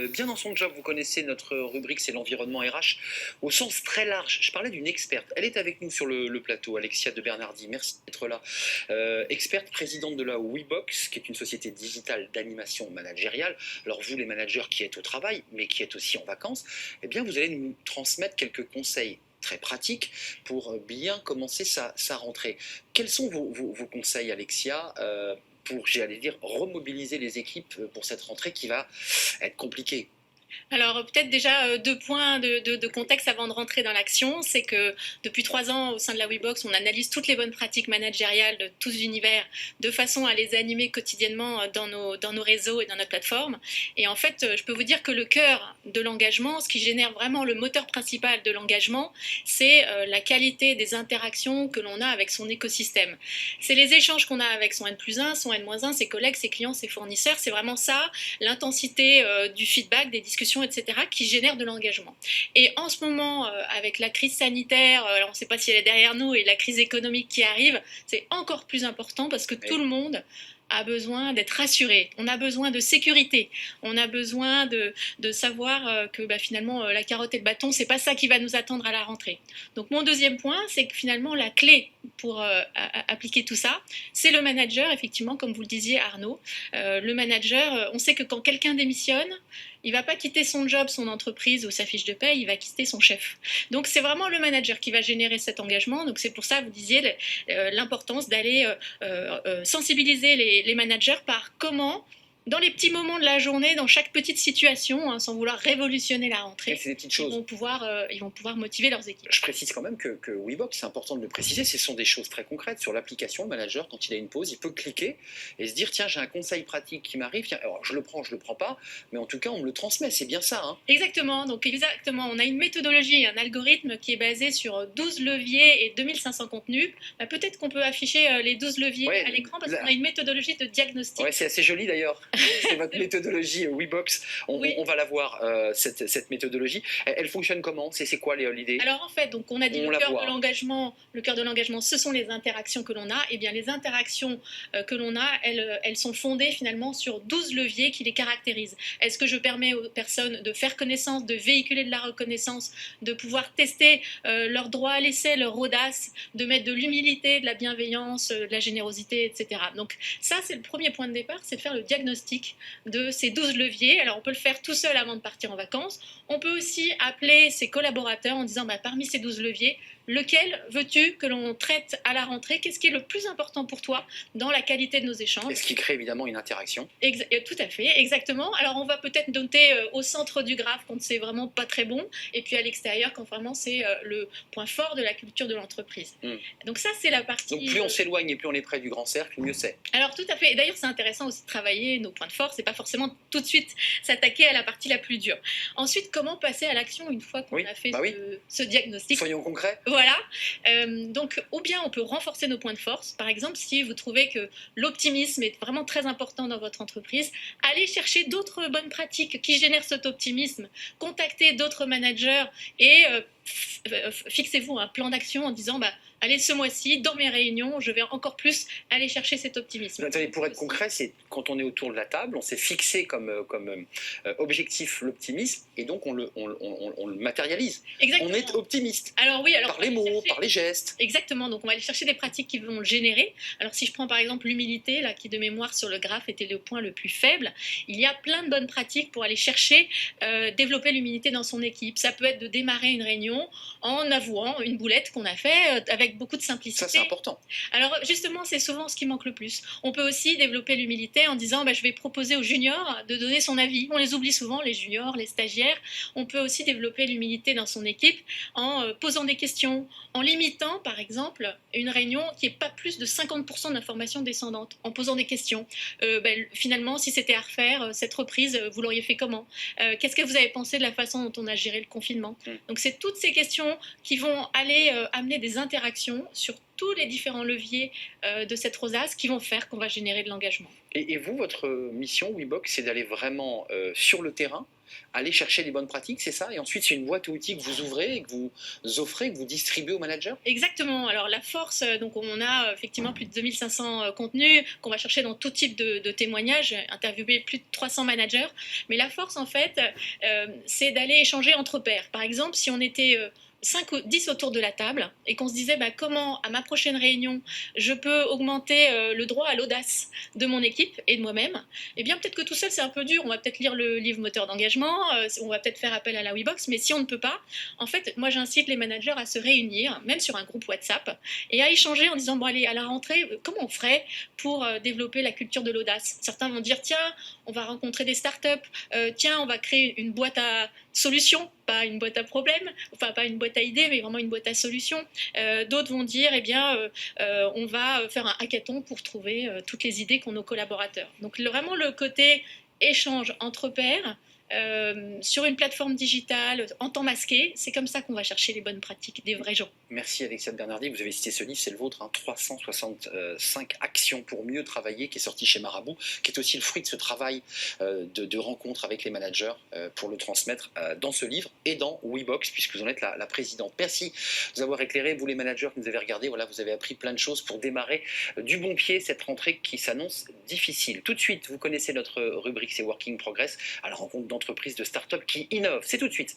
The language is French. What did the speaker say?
Bien dans son job, vous connaissez notre rubrique, c'est l'environnement RH, au sens très large. Je parlais d'une experte, elle est avec nous sur le plateau, Alexia de Bernardi, merci d'être là. Experte, présidente de la WeBox, qui est une société digitale d'animation managériale. Alors vous, les managers qui êtes au travail, mais qui êtes aussi en vacances, eh bien vous allez nous transmettre quelques conseils très pratiques pour bien commencer sa rentrée. Quels sont vos conseils, Alexia, pour, j'allais dire, remobiliser les équipes pour cette rentrée qui va être compliquée? Alors peut-être déjà 2 points de contexte avant de rentrer dans l'action. C'est que depuis 3 ans, au sein de la WeBox, on analyse toutes les bonnes pratiques managériales de tous univers de façon à les animer quotidiennement dans nos réseaux et dans notre plateforme. Et en fait, je peux vous dire que le cœur de l'engagement, ce qui génère vraiment le moteur principal de l'engagement, c'est la qualité des interactions que l'on a avec son écosystème. C'est les échanges qu'on a avec son N+1, son N-1, ses collègues, ses clients, ses fournisseurs. C'est vraiment ça, l'intensité du feedback, des discussions, etc., qui génèrent de l'engagement. Et en ce moment, avec la crise sanitaire, alors on ne sait pas si elle est derrière nous, et la crise économique qui arrive, c'est encore plus important parce que tout le monde a besoin d'être rassuré, on a besoin de sécurité, on a besoin de savoir que finalement la carotte et le bâton, c'est pas ça qui va nous attendre à la rentrée. Donc mon deuxième point, c'est que finalement la clé pour appliquer tout ça, c'est le manager, effectivement, comme vous le disiez Arnaud. Le manager, on sait que quand quelqu'un démissionne, il ne va pas quitter son job, son entreprise ou sa fiche de paie, il va quitter son chef. Donc c'est vraiment le manager qui va générer cet engagement. Donc c'est pour ça, vous disiez, l'importance d'aller sensibiliser les managers par comment, dans les petits moments de la journée, dans chaque petite situation, sans vouloir révolutionner la rentrée, c'est des petites choses. Ils vont pouvoir motiver leurs équipes. Je précise quand même que WeBox, c'est important de le préciser, ce sont des choses très concrètes. Sur l'application, le manager, quand il a une pause, il peut cliquer et se dire, tiens, j'ai un conseil pratique qui m'arrive, tiens, alors je le prends pas, mais en tout cas, on me le transmet, c'est bien ça. Hein. Exactement, on a une méthodologie, un algorithme qui est basé sur 12 leviers et 2500 contenus. Peut-être qu'on peut afficher les 12 leviers à l'écran parce qu'on a une méthodologie de diagnostic. Ouais, c'est assez joli d'ailleurs. C'est votre méthodologie WeBox. On va la voir, cette méthodologie. Elle fonctionne comment? C'est quoi l'idée? Alors en fait, donc on a dit le cœur de l'engagement, ce sont les interactions que l'on a. Et bien les interactions que l'on a, elles sont fondées finalement sur 12 leviers qui les caractérisent. Est-ce que je permets aux personnes de faire connaissance, de véhiculer de la reconnaissance, de pouvoir tester leur droit à l'essai, leur audace, de mettre de l'humilité, de la bienveillance, de la générosité, etc. Donc ça, c'est le premier point de départ, c'est de faire le diagnostic de ces 12 leviers. Alors on peut le faire tout seul avant de partir en vacances. On peut aussi appeler ses collaborateurs en disant parmi ces 12 leviers, lequel veux-tu que l'on traite à la rentrée? Qu'est-ce qui est le plus important pour toi dans la qualité de nos échanges? Et ce qui crée évidemment une interaction. Tout à fait, exactement. Alors on va peut-être noter au centre du graphe quand c'est vraiment pas très bon, et puis à l'extérieur quand vraiment c'est le point fort de la culture de l'entreprise. Donc ça, c'est la partie... Donc plus on s'éloigne et plus on est près du grand cercle, mieux c'est. Alors tout à fait. Et d'ailleurs, c'est intéressant aussi de travailler nos points de force et pas forcément tout de suite s'attaquer à la partie la plus dure. Ensuite, comment passer à l'action une fois qu'on a fait ce diagnostic? Soyons concrets. Voilà. Donc, ou bien on peut renforcer nos points de force. Par exemple, si vous trouvez que l'optimisme est vraiment très important dans votre entreprise, allez chercher d'autres bonnes pratiques qui génèrent cet optimisme. Contactez d'autres managers et fixez-vous un plan d'action en disant allez, ce mois-ci, dans mes réunions, je vais encore plus aller chercher cet optimisme. Attendez, pour être concret, c'est quand on est autour de la table, on s'est fixé comme objectif l'optimisme et donc on le matérialise. Exactement. On est optimiste. Alors oui, par les mots, par les gestes. Exactement, donc on va aller chercher des pratiques qui vont le générer. Alors si je prends par exemple l'humilité, là, qui de mémoire sur le graphe était le point le plus faible, il y a plein de bonnes pratiques pour aller chercher, développer l'humilité dans son équipe. Ça peut être de démarrer une réunion en avouant une boulette qu'on a fait avec beaucoup de simplicité. Ça, c'est important. Alors justement, c'est souvent ce qui manque le plus. On peut aussi développer l'humilité en disant je vais proposer aux juniors de donner son avis. On les oublie souvent, les juniors, les stagiaires. On peut aussi développer l'humilité dans son équipe en posant des questions, en limitant par exemple une réunion qui n'ait pas plus de 50% d'informations descendantes, en posant des questions. Finalement, si c'était à refaire, cette reprise, vous l'auriez fait comment? Qu'est-ce que vous avez pensé de la façon dont on a géré le confinement? Donc c'est toutes ces questions qui vont aller amener des interactions action sur tous les différents leviers de cette rosace qui vont faire qu'on va générer de l'engagement. Et vous, votre mission, WeBox, c'est d'aller vraiment sur le terrain, aller chercher les bonnes pratiques, c'est ça? Et ensuite, c'est une boîte à outils que vous ouvrez et que vous offrez, que vous distribuez aux managers? Exactement. Alors la force, donc on a effectivement plus de 2500 contenus qu'on va chercher dans tout type de témoignages, interviewer plus de 300 managers. Mais la force, en fait, c'est d'aller échanger entre pairs. Par exemple, si on était 5 ou 10 autour de la table et qu'on se disait comment à ma prochaine réunion je peux augmenter le droit à l'audace de mon équipe et de moi-même, eh bien peut-être que tout seul c'est un peu dur, on va peut-être lire le livre moteur d'engagement, on va peut-être faire appel à la WeBox, mais si on ne peut pas, en fait moi j'incite les managers à se réunir, même sur un groupe WhatsApp, et à échanger en disant bon allez à la rentrée comment on ferait pour développer la culture de l'audace. Certains vont dire tiens on va rencontrer des startups, tiens on va créer une boîte à solutions, pas une boîte à problèmes, enfin pas une boîte à idées, mais vraiment une boîte à solutions. D'autres vont dire, eh bien, on va faire un hackathon pour trouver toutes les idées qu'ont nos collaborateurs. Donc vraiment le côté échange entre pairs, sur une plateforme digitale, en temps masqué, c'est comme ça qu'on va chercher les bonnes pratiques des vrais gens. Merci Alexia de Bernardi, vous avez cité ce livre, c'est le vôtre, 365 actions pour mieux travailler, qui est sorti chez Marabout, qui est aussi le fruit de ce travail de rencontre avec les managers pour le transmettre dans ce livre et dans WeBox, puisque vous en êtes la présidente. Merci de nous avoir éclairé, vous les managers que nous avez regardés, voilà, vous avez appris plein de choses pour démarrer du bon pied cette rentrée qui s'annonce difficile. Tout de suite, vous connaissez notre rubrique, c'est Working Progress, à la rencontre d'entreprises, de start-up qui innovent. C'est tout de suite.